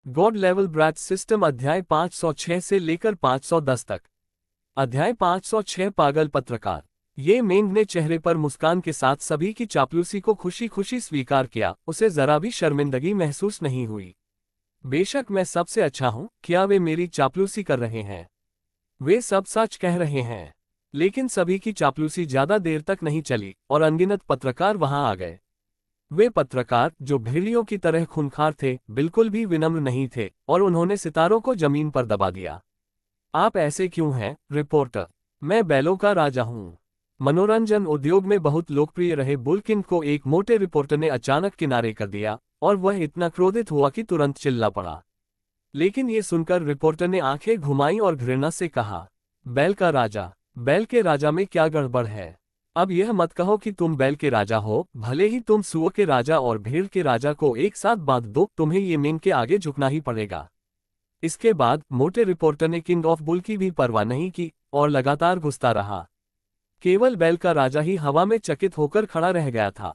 God level ब्रैच system अध्याय 506 से लेकर 510 तक। अध्याय 506 पागल पत्रकार। ये मेंग ने चेहरे पर मुस्कान के साथ सभी की चापलूसी को खुशी खुशी स्वीकार किया। उसे जरा भी शर्मिंदगी महसूस नहीं हुई। बेशक मैं सबसे अच्छा हूं, क्या वे मेरी चापलूसी कर रहे हैं? वे सब सच कह रहे हैं। लेकिन सभी की चापलूसी ज्यादा देर तक नहीं चली और अनगिनत पत्रकार वहां आ गए। वे पत्रकार, जो भेड़ियों की तरह खूंखार थे, बिल्कुल भी विनम्र नहीं थे और उन्होंने सितारों को जमीन पर दबा दिया। आप ऐसे क्यों हैं, रिपोर्टर? मैं बैलों का राजा हूं। मनोरंजन उद्योग में बहुत लोकप्रिय रहे बुलकिन को एक मोटे रिपोर्टर ने अचानक किनारे कर दिया और वह इतना क्रोधित हुआ कि तुरंत चिल्ला पड़ा। लेकिन ये सुनकर रिपोर्टर ने आंखें घुमाई और घृणा से कहा, बैल का राजा? बैल के राजा में क्या गड़बड़ है? अब यह मत कहो कि तुम बैल के राजा हो, भले ही तुम सुअर के राजा और भेड़ के राजा को एक साथ बांध दो, तुम्हें ये मेंग के आगे झुकना ही पड़ेगा। इसके बाद मोटे रिपोर्टर ने किंग ऑफ बुल की भी परवाह नहीं की और लगातार घुसता रहा। केवल बैल का राजा ही हवा में चकित होकर खड़ा रह गया था।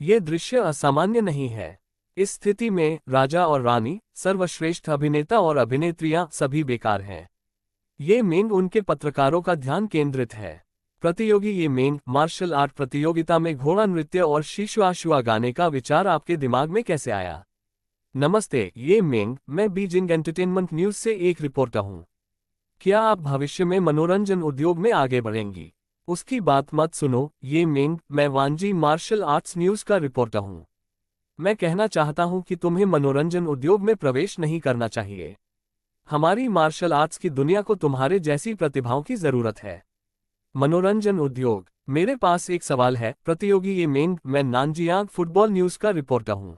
यह दृश्य असामान्य नहीं है। इस स्थिति में राजा और रानी, सर्वश्रेष्ठ अभिनेता और अभिनेत्रियां सभी बेकार हैं। ये मेंग उनके पत्रकारों का ध्यान केंद्रित है। प्रतियोगी ये मेंग मार्शल आर्ट प्रतियोगिता में घोड़ा नृत्य और शीशुआशुआ गाने का विचार आपके दिमाग में कैसे आया? नमस्ते, ये मेंग, मैं बीजिंग एंटरटेनमेंट न्यूज से एक रिपोर्टर हूँ। क्या आप भविष्य में मनोरंजन उद्योग में आगे बढ़ेंगी? उसकी बात मत सुनो, ये मेंग, मैं वांजी मार्शल आर्ट्स न्यूज का रिपोर्टर हूँ। मैं कहना चाहता हूँ कि तुम्हें मनोरंजन उद्योग में प्रवेश नहीं करना चाहिए। हमारी मार्शल आर्ट्स की दुनिया को तुम्हारे जैसी प्रतिभाओं की जरूरत है। मनोरंजन उद्योग। मेरे पास एक सवाल है, प्रतियोगी ये मेंग, मैं नानजियांग फुटबॉल न्यूज का रिपोर्टर हूँ।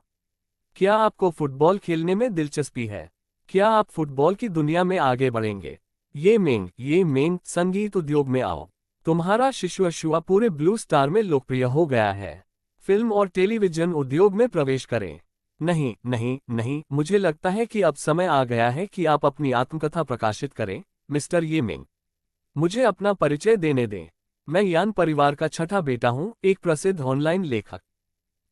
क्या आपको फुटबॉल खेलने में दिलचस्पी है? क्या आप फुटबॉल की दुनिया में आगे बढ़ेंगे? ये मेंग, संगीत उद्योग में आओ। तुम्हारा शिशुआशुआ पूरे ब्लू स्टार में लोकप्रिय हो गया है। फिल्म और टेलीविजन उद्योग में प्रवेश करें। नहीं नहीं नहीं, मुझे लगता है कि अब समय आ गया है कि आप अपनी आत्मकथा प्रकाशित करें, मिस्टर ये मेंग। मुझे अपना परिचय देने दें। मैं यान परिवार का छठा बेटा हूं, एक प्रसिद्ध ऑनलाइन लेखक।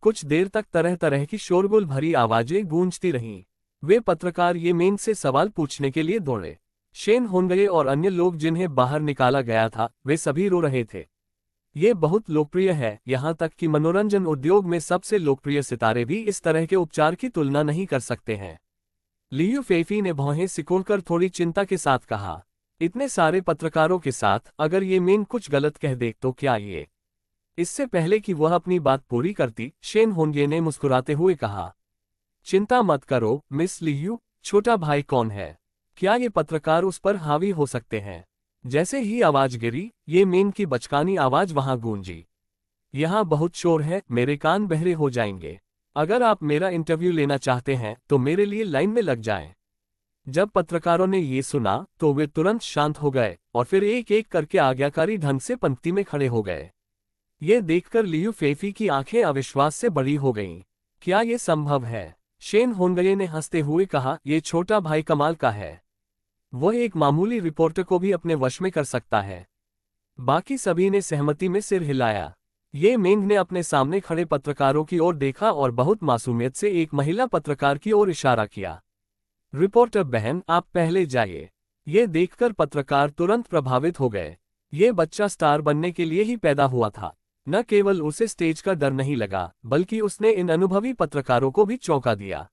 कुछ देर तक तरह तरह की शोरगुल भरी आवाजें गूंजती रहीं। वे पत्रकार ये मेंग से सवाल पूछने के लिए दौड़े। शेन होंगये और अन्य लोग जिन्हें बाहर निकाला गया था, वे सभी रो रहे थे। ये बहुत लोकप्रिय है, यहाँ तक कि मनोरंजन उद्योग में सबसे लोकप्रिय सितारे भी इस तरह के उपचार की तुलना नहीं कर सकते हैं। लियू फेफी ने भौहें सिकोड़कर थोड़ी चिंता के साथ कहा, इतने सारे पत्रकारों के साथ, अगर ये मेंग कुछ गलत कह दे तो क्या ये? इससे पहले कि वह अपनी बात पूरी करती, शेन होंगे ने मुस्कुराते हुए कहा, चिंता मत करो मिस लियू, छोटा भाई कौन है? क्या ये पत्रकार उस पर हावी हो सकते हैं? जैसे ही आवाज गिरी, ये मेंग की बचकानी आवाज वहां गूंजी, यहाँ बहुत शोर है, मेरे कान बहरे हो जाएंगे। अगर आप मेरा इंटरव्यू लेना चाहते हैं तो मेरे लिए लाइन में लग जाएं। जब पत्रकारों ने ये सुना तो वे तुरंत शांत हो गए और फिर एक एक करके आज्ञाकारी ढंग से पंक्ति में खड़े हो गए। ये देखकर लियू फेफी की आंखें अविश्वास से बड़ी हो गईं। क्या ये संभव है? शेन होंगये ने हंसते हुए कहा, ये छोटा भाई कमाल का है। वह एक मामूली रिपोर्टर को भी अपने वश में कर सकता है। बाकी सभी ने सहमति में सिर हिलाया। ये मेंग ने अपने सामने खड़े पत्रकारों की ओर देखा और बहुत मासूमियत से एक महिला पत्रकार की ओर इशारा किया। रिपोर्टर बहन, आप पहले जाइए। ये देखकर पत्रकार तुरंत प्रभावित हो गए। ये बच्चा स्टार बनने के लिए ही पैदा हुआ था। न केवल उसे स्टेज का डर नहीं लगा, बल्कि उसने इन अनुभवी पत्रकारों को भी चौंका दिया।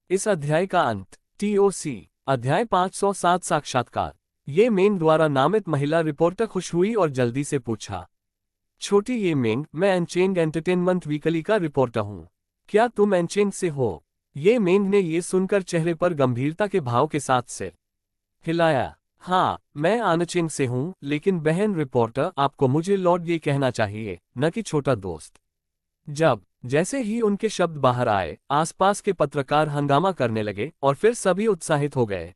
इस अध्याय का अंत। TOC अध्याय 507 साक्षात्कार। ये मेंग द्वारा नामित महिला रिपोर्टर खुश हुई और जल्दी से पूछा, छोटी ये मेंग, मैं अनचेंग एंटरटेनमेंट वीकली का रिपोर्टर हूँ। क्या तुम अनचेंग से हो? ये मेंग ने ये सुनकर चेहरे पर गंभीरता के भाव के साथ सिर हिलाया। हाँ, मैं अनचेंग से हूँ, लेकिन बहन रिपोर्टर, आपको मुझे लॉर्ड ये कहना चाहिए, न कि छोटा दोस्त। जैसे ही उनके शब्द बाहर आए, आसपास के पत्रकार हंगामा करने लगे और फिर सभी उत्साहित हो गए।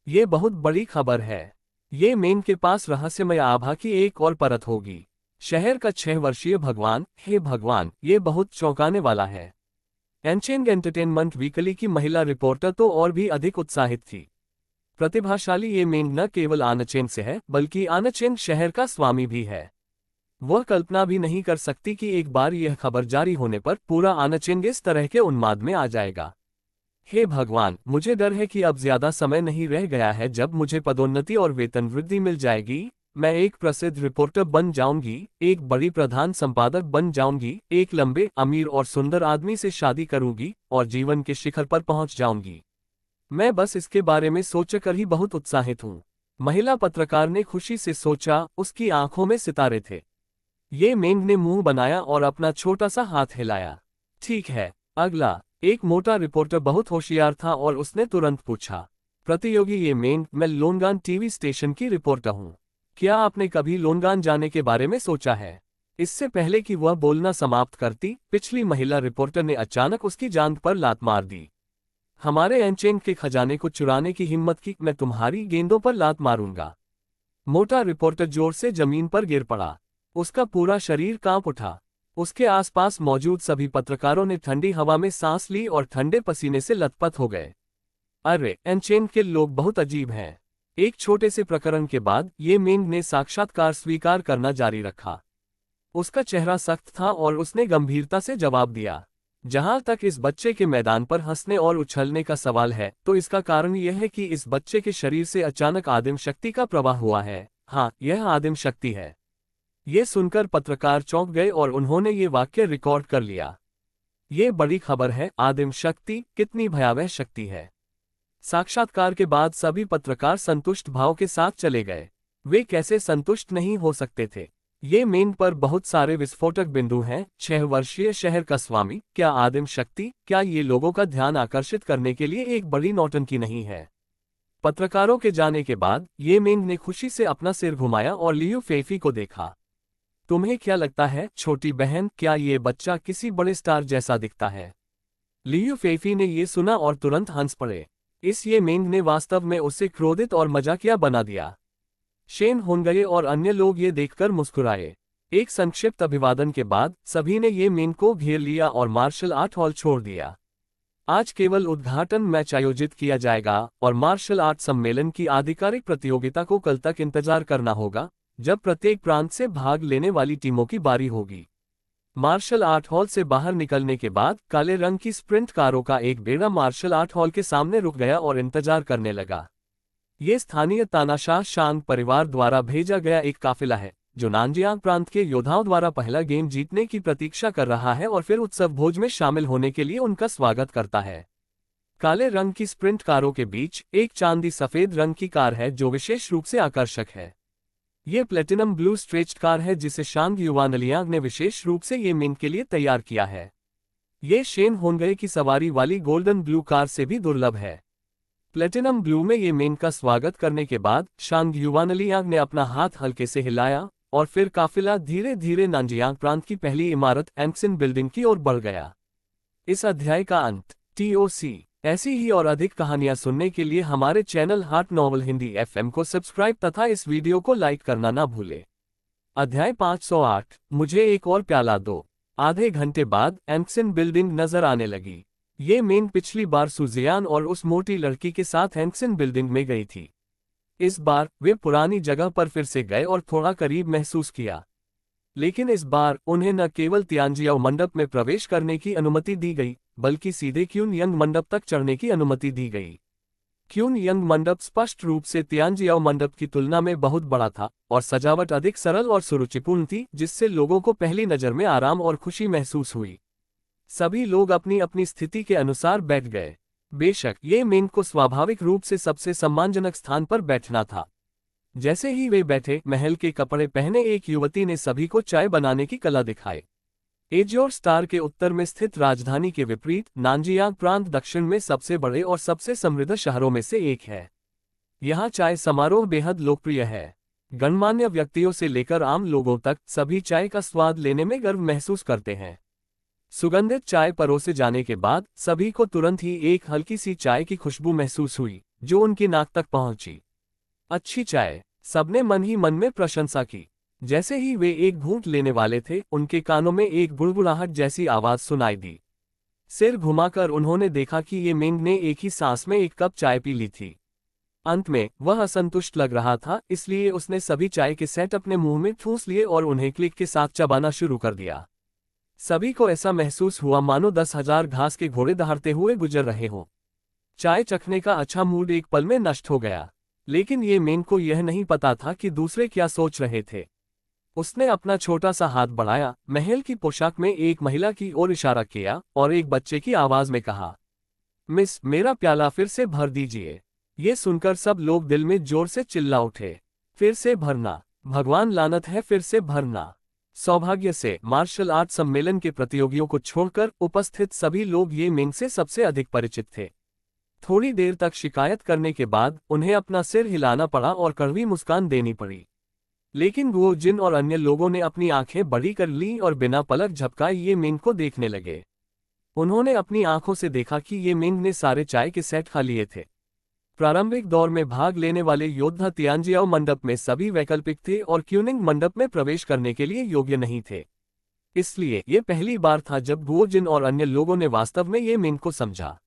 ये बहुत बड़ी खबर है। ये मेंग के पास रहस्यमय आभा की एक और परत होगी। शहर का 6 वर्षीय भगवान, हे भगवान, ये बहुत चौंकाने वाला है। एनचेंग एंटरटेनमेंट वीकली की महिला रिपोर्टर तो और भी अधिक उत्साहित थी। प्रतिभाशाली ये मेंग न केवल आनचेंग से है, बल्कि आनचेंग शहर का स्वामी भी है। वह कल्पना भी नहीं कर सकती कि एक बार यह खबर जारी होने पर पूरा आनचेंग इस तरह के उन्माद में आ जाएगा। हे भगवान, मुझे डर है कि अब ज्यादा समय नहीं रह गया है जब मुझे पदोन्नति और वेतन वृद्धि मिल जाएगी। मैं एक प्रसिद्ध रिपोर्टर बन जाऊंगी, एक बड़ी प्रधान संपादक बन जाऊंगी, एक लंबे, अमीर और सुंदर आदमी से शादी करूंगी और जीवन के शिखर पर पहुंच जाऊंगी। मैं बस इसके बारे में सोचकर ही बहुत उत्साहित हूँ। महिला पत्रकार ने खुशी से सोचा, उसकी आंखों में सितारे थे। ये मेंढ ने मुंह बनाया और अपना छोटा सा हाथ हिलाया। ठीक है, अगला। एक मोटा रिपोर्टर बहुत होशियार था और उसने तुरंत पूछा, प्रतियोगी ये मेंढ, मैं लोनगान टीवी स्टेशन की रिपोर्टर हूँ। क्या आपने कभी लोनगान जाने के बारे में सोचा है? इससे पहले कि वह बोलना समाप्त करती, पिछली महिला रिपोर्टर ने अचानक उसकी जांघ पर लात मार दी। हमारे एनचेंग के खजाने को चुराने की हिम्मत की, मैं तुम्हारी गेंदों पर लात मारूंगा। मोटा रिपोर्टर जोर से जमीन पर गिर पड़ा। उसका पूरा शरीर कांप उठा। उसके आसपास मौजूद सभी पत्रकारों ने ठंडी हवा में सांस ली और ठंडे पसीने से लथपथ हो गए। अरे, एनचेन के लोग बहुत अजीब हैं। एक छोटे से प्रकरण के बाद ये मेंढ ने साक्षात्कार स्वीकार करना जारी रखा। उसका चेहरा सख्त था और उसने गंभीरता से जवाब दिया, जहां तक इस बच्चे के मैदान पर हंसने और उछलने का सवाल है, तो इसका कारण यह है कि इस बच्चे के शरीर से अचानक आदिम शक्ति का प्रवाह हुआ है। हाँ, यह आदिम शक्ति है। ये सुनकर पत्रकार चौंक गए और उन्होंने ये वाक्य रिकॉर्ड कर लिया। ये बड़ी खबर है, आदिम शक्ति कितनी भयावह शक्ति है। साक्षात्कार के बाद सभी पत्रकार संतुष्ट भाव के साथ चले गए। वे कैसे संतुष्ट नहीं हो सकते थे। ये मेंढ पर बहुत सारे विस्फोटक बिंदु हैं। 6 वर्षीय शहर का स्वामी, क्या आदिम शक्ति, क्या ये लोगों का ध्यान आकर्षित करने के लिए एक बड़ी नौटंकी नहीं है? पत्रकारों के जाने के बाद ये मेंढ ने खुशी से अपना सिर घुमाया और लियू फेफी को देखा। तुम्हें क्या लगता है छोटी बहन, क्या ये बच्चा किसी बड़े स्टार जैसा दिखता है? लियू फेफी ने ये सुना और तुरंत हंस पड़े। इस ये मेंढ ने वास्तव में उसे क्रोधित और मजाकिया बना दिया। शेन होनगये और अन्य लोग ये देखकर मुस्कुराए। एक संक्षिप्त अभिवादन के बाद सभी ने ये मेंढ को घेर लिया और मार्शल आर्ट हॉल छोड़ दिया। आज केवल उद्घाटन मैच आयोजित किया जाएगा और मार्शल आर्ट सम्मेलन की आधिकारिक प्रतियोगिता को कल तक इंतजार करना होगा, जब प्रत्येक प्रांत से भाग लेने वाली टीमों की बारी होगी। मार्शल आर्ट हॉल से बाहर निकलने के बाद काले रंग की स्प्रिंट कारों का एक बेड़ा मार्शल आर्ट हॉल के सामने रुक गया और इंतजार करने लगा। ये स्थानीय तानाशाह शांग परिवार द्वारा भेजा गया एक काफिला है, जो नानजियांग प्रांत के योद्धाओं द्वारा पहला गेम जीतने की प्रतीक्षा कर रहा है और फिर उत्सव भोज में शामिल होने के लिए उनका स्वागत करता है। काले रंग की स्प्रिंट कारों के बीच एक चांदी सफेद रंग की कार है जो विशेष रूप से आकर्षक है। ये प्लेटिनम ब्लू स्ट्रेच्ड कार है जिसे शांग युवानलियांग ने विशेष रूप से ये मेंढ के लिए तैयार किया है। ये शेन होनगये की सवारी वाली गोल्डन ब्लू कार से भी दुर्लभ है। प्लेटिनम ब्लू में ये मेंढ का स्वागत करने के बाद शांग युवानलियांग ने अपना हाथ हल्के से हिलाया और फिर काफिला धीरे धीरे नानजियांग प्रांत की पहली इमारत एंक्सिन बिल्डिंग की ओर बढ़ गया। इस अध्याय का अंत। TOC। ऐसी ही और अधिक कहानियां सुनने के लिए हमारे channel heart novel Hindi FM को सब्सक्राइब तथा इस वीडियो को लाइक करना ना भूले। अध्याय 508, मुझे एक और प्याला दो। आधे घंटे बाद एंक्सिन बिल्डिंग नजर आने लगी। ये मेंढ पिछली बार सुजियान और उस मोटी लड़की के साथ एंक्सिन बिल्डिंग में गई थी। इस बार वे पुरानी जगह पर फिर से गए और थोड़ा करीब महसूस किया। लेकिन इस बार उन्हें न केवल तियानजियाओ मंडप में प्रवेश करने की अनुमति दी गई, बल्कि सीधे क्यून यंग मंडप तक चढ़ने की अनुमति दी गई। क्यून यंग मंडप स्पष्ट रूप से तियानजियाओ मंडप की तुलना में बहुत बड़ा था और सजावट अधिक सरल और सुरुचिपूर्ण थी, जिससे लोगों को पहली नज़र में आराम और खुशी महसूस हुई। सभी लोग अपनी अपनी स्थिति के अनुसार बैठ गए। बेशक ये मेंढ को स्वाभाविक रूप से सबसे सम्मानजनक स्थान पर बैठना था। जैसे ही वे बैठे, महल के कपड़े पहने एक युवती ने सभी को चाय बनाने की कला दिखाई। एजोर स्टार के उत्तर में स्थित राजधानी के विपरीत नानजियांग प्रांत दक्षिण में सबसे बड़े और सबसे समृद्ध शहरों में से एक है। यहाँ चाय समारोह बेहद लोकप्रिय है। गणमान्य व्यक्तियों से लेकर आम लोगों तक सभी चाय का स्वाद लेने में गर्व महसूस करते हैं। सुगंधित चाय परोसे जाने के बाद सभी को तुरंत ही एक हल्की सी चाय की खुशबू महसूस हुई, जो उनकी नाक तक पहुंची। अच्छी चाय, सबने मन ही मन में प्रशंसा की। जैसे ही वे एक घूंट लेने वाले थे, उनके कानों में एक बुड़बुड़ाहट जैसी आवाज सुनाई दी। सिर घुमाकर उन्होंने देखा कि ये मेंढ ने एक ही सांस में एक कप चाय पी ली थी। अंत में वह असंतुष्ट लग रहा था, इसलिए उसने सभी चाय के सेट अपने मुंह में ठूंस लिए और उन्हें क्लिक के साथ चबाना शुरू कर दिया। सभी को ऐसा महसूस हुआ मानो 10,000 घास के घोड़े दहाड़ते हुए गुजर रहे हों। चाय चखने का अच्छा मूड एक पल में नष्ट हो गया। लेकिन ये मेंग को यह नहीं पता था कि दूसरे क्या सोच रहे थे। उसने अपना छोटा सा हाथ बढ़ाया, महल की पोशाक में एक महिला की ओर इशारा किया और एक बच्चे की आवाज में कहा, मिस, मेरा प्याला फिर से भर दीजिए। ये सुनकर सब लोग दिल में जोर से चिल्ला उठे, फिर से भरना, भगवान लानत है, फिर से भरना। सौभाग्य से मार्शल आर्ट सम्मेलन के प्रतियोगियों को छोड़कर उपस्थित सभी लोग ये मेंग से सबसे अधिक परिचित थे। थोड़ी देर तक शिकायत करने के बाद उन्हें अपना सिर हिलाना पड़ा और कड़वी मुस्कान देनी पड़ी। लेकिन गुओ जिन और अन्य लोगों ने अपनी आंखें बड़ी कर लीं और बिना पलक झपकाए ये मेंग को देखने लगे। उन्होंने अपनी आंखों से देखा कि ये मेंग ने सारे चाय के सेट खा लिए थे। प्रारंभिक दौर में भाग लेने वाले योद्धा तियानजियाओ मंडप में सभी वैकल्पिक थे और क्यूनिंग मंडप में प्रवेश करने के लिए योग्य नहीं थे। इसलिए ये पहली बार था जब गुओ जिन और अन्य लोगों ने वास्तव में ये मेंग को समझा।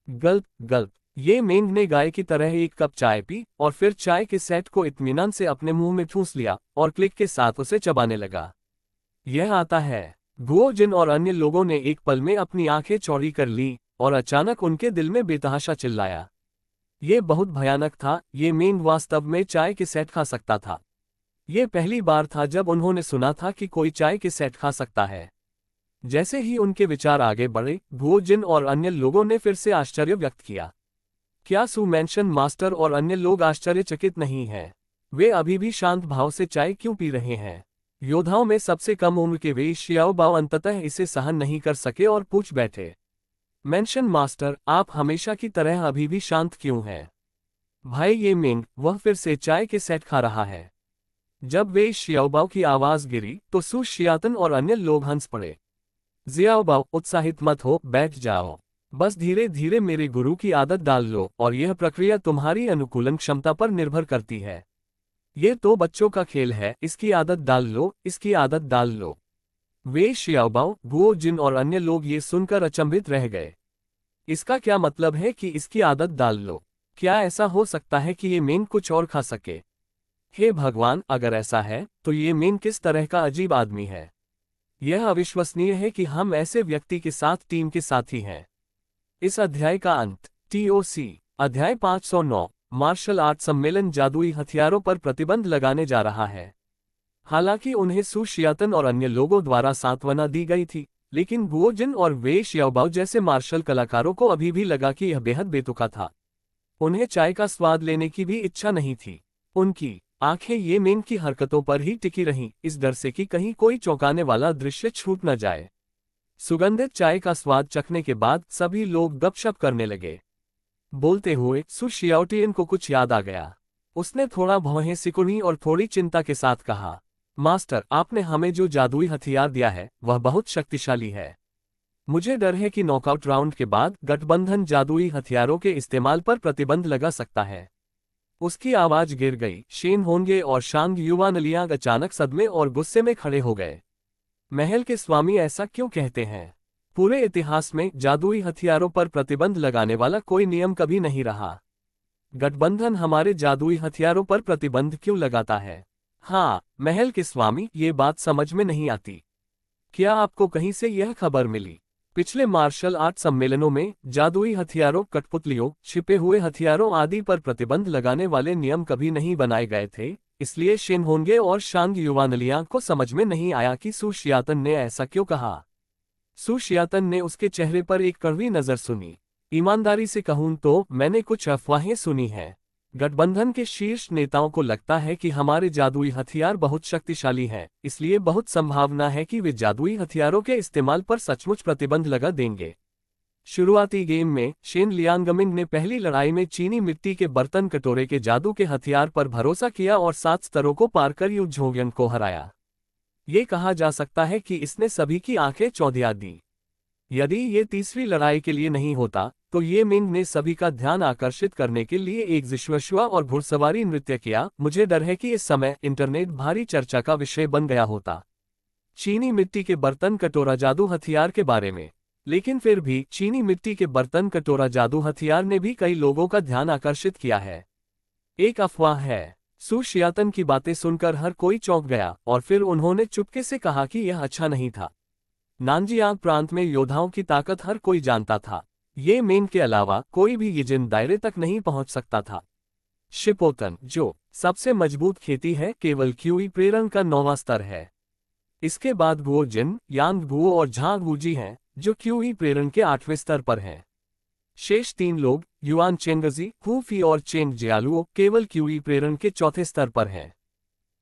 गल्प गल्प, ये मेंग ने गाय की तरह एक कप चाय पी और फिर चाय के सेट को इत्मीनान से अपने मुंह में ठूंस लिया और क्लिक के साथ उसे चबाने लगा। यह आता है। गुओ जिन और अन्य लोगों ने एक पल में अपनी आंखें चौड़ी कर ली और अचानक उनके दिल में बेतहाशा चिल्लाया। ये बहुत भयानक था, ये मेंग वास्तव में चाय के सेट खा सकता था। ये पहली बार था जब उन्होंने सुना था कि कोई चाय के सेट खा सकता है। जैसे ही उनके विचार आगे बढ़े, गुओ जिन और अन्य लोगों ने फिर से आश्चर्य व्यक्त किया। क्या सु मेंशन मास्टर और अन्य लोग आश्चर्यचकित नहीं हैं? वे अभी भी शांत भाव से चाय क्यों पी रहे हैं? योद्धाओं में सबसे कम उम्र के वे शियाओ बाओ अंततः इसे सहन नहीं कर सके और पूछ बैठे, मेंशन मास्टर, आप हमेशा की तरह अभी भी शांत क्यों हैं? भाई ये मेंग, वह फिर से चाय के सेट खा रहा है। जब वे शियाओबाओ की आवाज गिरी तो सु शियातन और अन्य लोग हंस पड़े। जियाओबाओ, उत्साहित मत हो, बैठ जाओ। बस धीरे धीरे मेरे गुरु की आदत डाल लो और यह प्रक्रिया तुम्हारी अनुकूलन क्षमता पर निर्भर करती है। ये तो बच्चों का खेल है, इसकी आदत डाल लो, इसकी आदत डाल लो। वे शियाओबाओ, गुओ जिन और अन्य लोग ये सुनकर अचंभित रह गए। इसका क्या मतलब है कि इसकी आदत डाल लो? क्या ऐसा हो सकता है कि ये मेंग कुछ और खा सके? हे भगवान, अगर ऐसा है तो ये मेंग किस तरह का अजीब आदमी है। यह अविश्वसनीय है कि हम ऐसे व्यक्ति के साथ टीम के साथी हैं। इस अध्याय का अंत। TOC अध्याय 509 मार्शल आर्ट सम्मेलन जादुई हथियारों पर प्रतिबंध लगाने जा रहा है। हालांकि उन्हें सु शियातन और अन्य लोगों द्वारा सांत्वना दी गई थी, लेकिन गुओ जिन और वे शियाओबाओ जैसे मार्शल कलाकारों को अभी भी लगा कि यह बेहद बेतुका था। उन्हें चाय का स्वाद लेने की भी इच्छा नहीं थी। उनकी आंखें ये मेंग की हरकतों पर ही टिकी रहीं, इस डर से कि कहीं कोई चौंकाने वाला दृश्य छूट न जाए। सुगंधित चाय का स्वाद चखने के बाद सभी लोग गपशप करने लगे। बोलते हुए सु शियाओटियन को कुछ याद आ गया। उसने थोड़ा भौहें सिकुड़ी और थोड़ी चिंता के साथ कहा, मास्टर, आपने हमें जो जादुई हथियार दिया है वह बहुत शक्तिशाली है। मुझे डर है कि नॉकआउट राउंड के बाद गठबंधन जादुई हथियारों के इस्तेमाल पर प्रतिबंध लगा सकता है। उसकी आवाज गिर गई। शेन होंगे और शांग युवानलियांग अचानक सदमे और गुस्से में खड़े हो गए। महल के स्वामी ऐसा क्यों कहते हैं? पूरे इतिहास में जादुई हथियारों पर प्रतिबंध लगाने वाला कोई नियम कभी नहीं रहा। गठबंधन हमारे जादुई हथियारों पर प्रतिबंध क्यों लगाता है? हाँ, महल के स्वामी, ये बात समझ में नहीं आती। क्या आपको कहीं से यह खबर मिली? पिछले मार्शल आर्ट सम्मेलनों में जादुई हथियारों, कठपुतलियों, छिपे हुए हथियारों आदि पर प्रतिबंध लगाने वाले नियम कभी नहीं बनाए गए थे, इसलिए शेन होंगे और शांग युवानलियांग को समझ में नहीं आया कि सु शियातन ने ऐसा क्यों कहा। सु शियातन ने उसके चेहरे पर एक कड़वी नजर सुनी। ईमानदारी से कहूं तो मैंने कुछ अफवाहें सुनी हैं। गठबंधन के शीर्ष नेताओं को लगता है कि हमारे जादुई हथियार बहुत शक्तिशाली हैं, इसलिए बहुत संभावना है कि वे जादुई हथियारों के इस्तेमाल पर सचमुच प्रतिबंध लगा देंगे। शुरुआती गेम में शेन लियांगमिंग ने पहली लड़ाई में चीनी मिट्टी के बर्तन कटोरे के जादू के हथियार पर भरोसा किया और 7 स्तरों को पार कर यू झोंगयन को हराया। ये कहा जा सकता है कि इसने सभी की आंखें चौंधिया दी। यदि ये तीसरी लड़ाई के लिए नहीं होता तो ये मिंग ने सभी का ध्यान आकर्षित करने के लिए एक जिश्वश्वा और घुड़सवारी नृत्य किया। मुझे डर है कि इस समय इंटरनेट भारी चर्चा का विषय बन गया होता। चीनी मिट्टी के बर्तन कटोरा जादू हथियार के बारे में। लेकिन फिर भी चीनी मिट्टी के बर्तन कटोरा जादू हथियार ने भी कई लोगों का ध्यान आकर्षित किया है। एक अफवाह है। सु शियातन की बातें सुनकर हर कोई चौंक गया और फिर उन्होंने चुपके से कहा कि यह अच्छा नहीं था। नानजियांग प्रांत में योद्धाओं की ताकत हर कोई जानता था। ये मेन के अलावा कोई भी यिजिन दायरे तक नहीं पहुंच सकता था। शिपोतन, जो सबसे मजबूत खेती है, केवल क्यूई प्रेरण का 9वां स्तर है। इसके बाद गुओ जिन, यांग गुओ और झांग वूजी हैं, जो क्यूई प्रेरण के 8वें स्तर पर हैं। शेष 3 लोग, युआन चेंगजी, हुफी और चेंग जियालुओ, केवल क्यूई प्रेरण के 4थे स्तर पर हैं।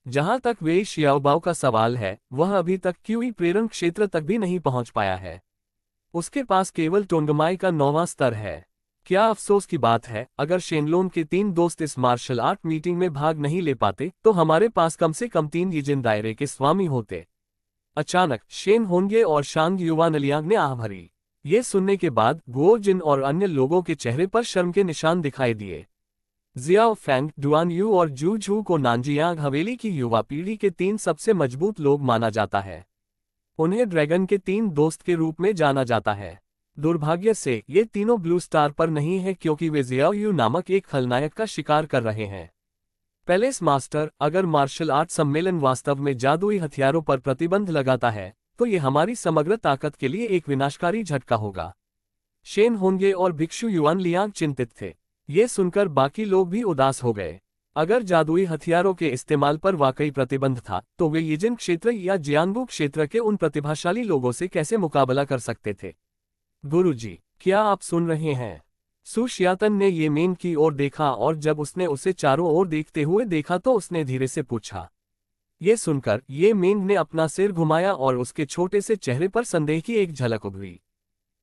जहां तक वे शियाओबाओ का सवाल है, वह अभी तक क्यूई प्रेरण क्षेत्र तक भी नहीं पहुंच पाया है। उसके पास केवल टोंगमाई का 9वां स्तर है। क्या अफसोस की बात है, अगर शेनलोन के 3 दोस्त इस मार्शल आर्ट मीटिंग में भाग नहीं ले पाते तो हमारे पास कम से कम 3 यिजिन दायरे के स्वामी होते। अचानक शेन होंगे और शांग युवानलियांग ने आह भरी। ये सुनने के बाद गुओ जिन और अन्य लोगों के चेहरे पर शर्म के निशान दिखाई दिए। जियाओ फैंग, डुआन यू और जू झू को नानजियांग हवेली की युवा पीढ़ी के 3 सबसे मजबूत लोग माना जाता है। उन्हें ड्रैगन के 3 दोस्त के रूप में जाना जाता है। दुर्भाग्य से ये तीनों ब्लू स्टार पर नहीं है, क्योंकि वे जियाओ यू नामक एक खलनायक का शिकार कर रहे हैं। पैलेस मास्टर, अगर मार्शल आर्ट सम्मेलन वास्तव में जादुई हथियारों पर प्रतिबंध लगाता है तो ये हमारी समग्र ताकत के लिए एक विनाशकारी झटका होगा। शेन होंगे और भिक्षु युआन लियांग चिंतित थे। ये सुनकर बाकी लोग भी उदास हो गए। अगर जादुई हथियारों के इस्तेमाल पर वाकई प्रतिबंध था तो वे यिजिन क्षेत्र या जियांगबू क्षेत्र के उन प्रतिभाशाली लोगों से कैसे मुकाबला कर सकते थे? गुरुजी, क्या आप सुन रहे हैं? सु शियातन ने ये मेन की ओर देखा और जब उसने उसे चारों ओर देखते हुए देखा तो उसने धीरे से पूछा। ये सुनकर ये मेन ने अपना सिर घुमाया और उसके छोटे से चेहरे पर संदेह की एक झलक उभरी।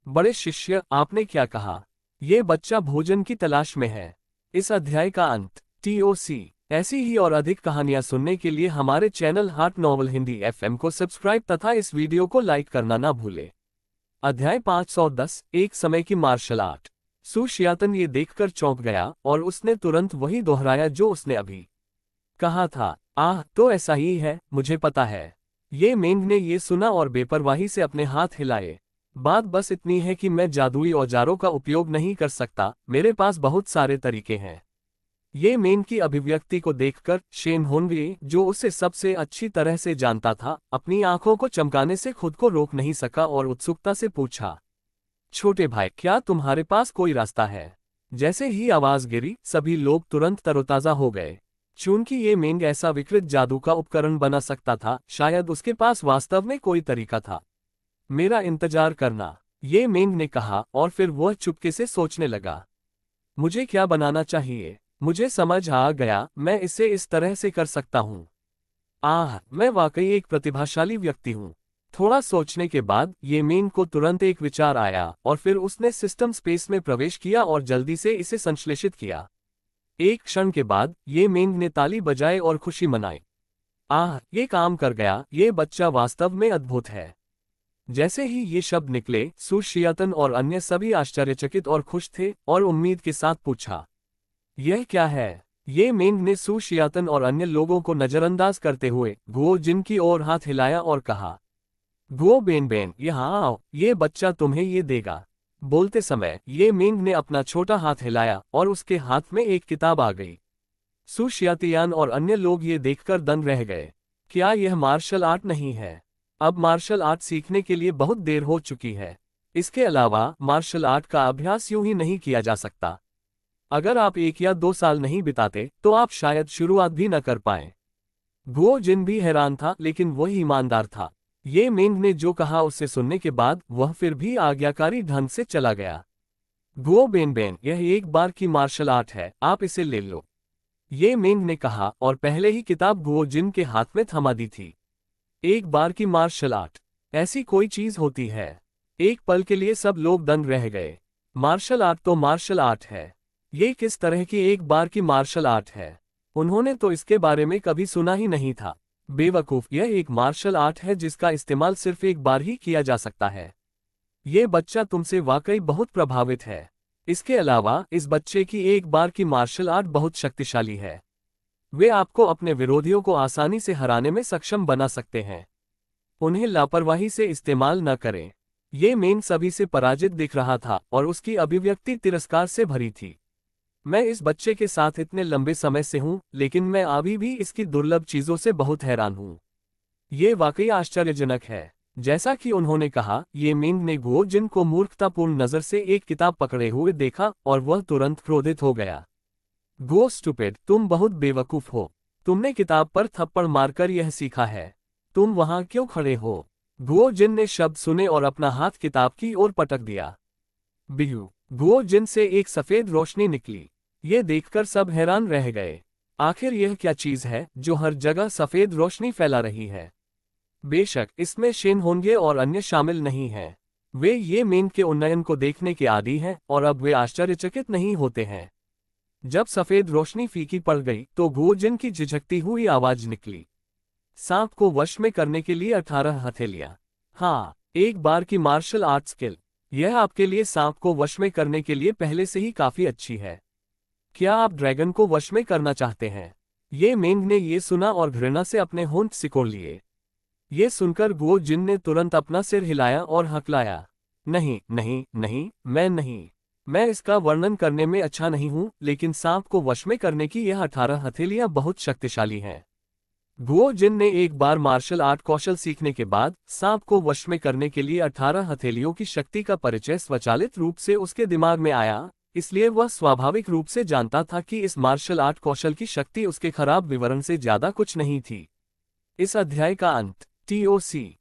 बड़े शिष्य, आपने क्या कहा? ये बच्चा भोजन की तलाश में है। इस अध्याय का अंत। TOC। ऐसी ही और अधिक कहानियां सुनने के लिए हमारे channel heart novel Hindi FM को सब्सक्राइब तथा इस वीडियो को लाइक करना ना भूले। अध्याय 510, एक समय की मार्शल आर्ट। सु शियातन ये देखकर चौंक गया और उसने तुरंत वही दोहराया जो उसने अभी कहा था। आह, तो ऐसा ही है, मुझे पता है। ये मेंग ने ये सुना और बेपरवाही से अपने हाथ हिलाए। बात बस इतनी है कि मैं जादुई औजारों का उपयोग नहीं कर सकता, मेरे पास बहुत सारे तरीके हैं। ये मेन की अभिव्यक्ति को देखकर शेन होंगे, जो उसे सबसे अच्छी तरह से जानता था, अपनी आंखों को चमकाने से खुद को रोक नहीं सका और उत्सुकता से पूछा, छोटे भाई, क्या तुम्हारे पास कोई रास्ता है? जैसे ही आवाज गिरी, सभी लोग तुरंत तरोताजा हो गए। चूंकि ये मेंग ऐसा विकृत जादू का उपकरण बना सकता था, शायद उसके पास वास्तव में कोई तरीका था। मेरा इंतजार करना, ये मेंग ने कहा और फिर वह चुपके से सोचने लगा। मुझे क्या बनाना चाहिए? मुझे समझ आ गया, मैं इसे इस तरह से कर सकता हूँ। आह, मैं वाकई एक प्रतिभाशाली व्यक्ति हूँ। थोड़ा सोचने के बाद ये मेंग को तुरंत एक विचार आया और फिर उसने सिस्टम स्पेस में प्रवेश किया और जल्दी से इसे संश्लेषित किया। एक क्षण के बाद ये मेंग ने ताली बजाई और खुशी मनाई। आह, ये काम कर गया, ये बच्चा वास्तव में अद्भुत है। जैसे ही ये शब्द निकले, सु शियातन और अन्य सभी आश्चर्यचकित और खुश थे और उम्मीद के साथ पूछा, यह क्या है? ये मेंग ने सु शियातन और अन्य लोगों को नजरअंदाज करते हुए गुओ जिन की ओर हाथ हिलाया और कहा, गुओ बेन बेन, यहाँ आओ, ये बच्चा तुम्हें ये देगा। बोलते समय ये मेंग ने अपना छोटा हाथ हिलाया और उसके हाथ में एक किताब आ गई। सु शियातियान और अन्य लोग ये देखकर दंग रह गए। क्या यह मार्शल आर्ट नहीं है? अब मार्शल आर्ट सीखने के लिए बहुत देर हो चुकी है। इसके अलावा मार्शल आर्ट का अभ्यास यूं ही नहीं किया जा सकता। अगर आप 1 या 2 साल नहीं बिताते तो आप शायद शुरुआत भी न कर पाएं। गुओ जिन भी हैरान था, लेकिन वह ईमानदार था। ये मेंग ने जो कहा उसे सुनने के बाद वह फिर भी आज्ञाकारी ढंग से चला गया। गुओ बेन बेन, यह एक बार की मार्शल आर्ट है, आप इसे ले लो, ये मेंग ने कहा और पहले ही किताब गुओ जिन के हाथ में थमा दी थी। एक बार की मार्शल आर्ट, ऐसी कोई चीज होती है? एक पल के लिए सब लोग दंग रह गए। मार्शल आर्ट तो मार्शल आर्ट है, ये किस तरह की एक बार की मार्शल आर्ट है? उन्होंने तो इसके बारे में कभी सुना ही नहीं था। बेवकूफ, यह एक मार्शल आर्ट है जिसका इस्तेमाल सिर्फ एक बार ही किया जा सकता है। ये बच्चा तुमसे वाकई बहुत प्रभावित है। इसके अलावा इस बच्चे की एक बार की मार्शल आर्ट बहुत शक्तिशाली है। वे आपको अपने विरोधियों को आसानी से हराने में सक्षम बना सकते हैं। उन्हें लापरवाही से इस्तेमाल न करें। ये मेन सभी से पराजित दिख रहा था और उसकी अभिव्यक्ति तिरस्कार से भरी थी। मैं इस बच्चे के साथ इतने लंबे समय से हूं, लेकिन मैं अभी भी इसकी दुर्लभ चीजों से बहुत हैरान हूं। ये वाकई आश्चर्यजनक है। जैसा कि उन्होंने कहा, ये मेंग ने गुओ जिन को मूर्खतापूर्ण नजर से एक किताब पकड़े हुए देखा और वह तुरंत क्रोधित हो गया। गुओ स्टूपिड, तुम बहुत बेवकूफ हो। तुमने किताब पर थप्पड़ मारकर यह सीखा है। तुम वहां क्यों खड़े हो? गुओ जिन ने शब्द सुने और अपना हाथ किताब की ओर पटक दिया। बिहू, गुओ जिन से एक सफेद रोशनी निकली। ये देखकर सब हैरान रह गए। आखिर यह क्या चीज है जो हर जगह सफेद रोशनी फैला रही है? बेशक इसमें शेन होंगे और अन्य शामिल नहीं हैं। वे ये मेंग के उन्नयन को देखने के आदी हैं और अब वे आश्चर्यचकित नहीं होते हैं। जब सफेद रोशनी फीकी पड़ गई तो गुओ जिन की झिझकती हुई आवाज निकली। सांप को वश में करने के लिए 18 हथेलियां। हाँ, एक बार की मार्शल आर्ट स्किल। यह आपके लिए सांप को वश में करने के लिए पहले से ही काफी अच्छी है। क्या आप ड्रैगन को वश में करना चाहते हैं? ये मेंग ने ये सुना और घृणा से अपने होंठ सिकोड़ लिए। ये सुनकर गुओ जिन ने तुरंत अपना सिर हिलाया और हकलाया। नहीं नहीं नहीं, मैं नहीं। मैं इसका वर्णन करने में अच्छा नहीं हूं, लेकिन सांप को वश में करने की यह 18 हथेलियां बहुत शक्तिशाली हैं। गुओ जिन ने एक बार मार्शल आर्ट कौशल सीखने के बाद सांप को वश में करने के लिए 18 हथेलियों की शक्ति का परिचय स्वचालित रूप से उसके दिमाग में आया, इसलिए वह स्वाभाविक रूप से जानता था कि इस मार्शल आर्ट कौशल की शक्ति उसके खराब विवरण से ज्यादा कुछ नहीं थी। इस अध्याय का अंत। TOC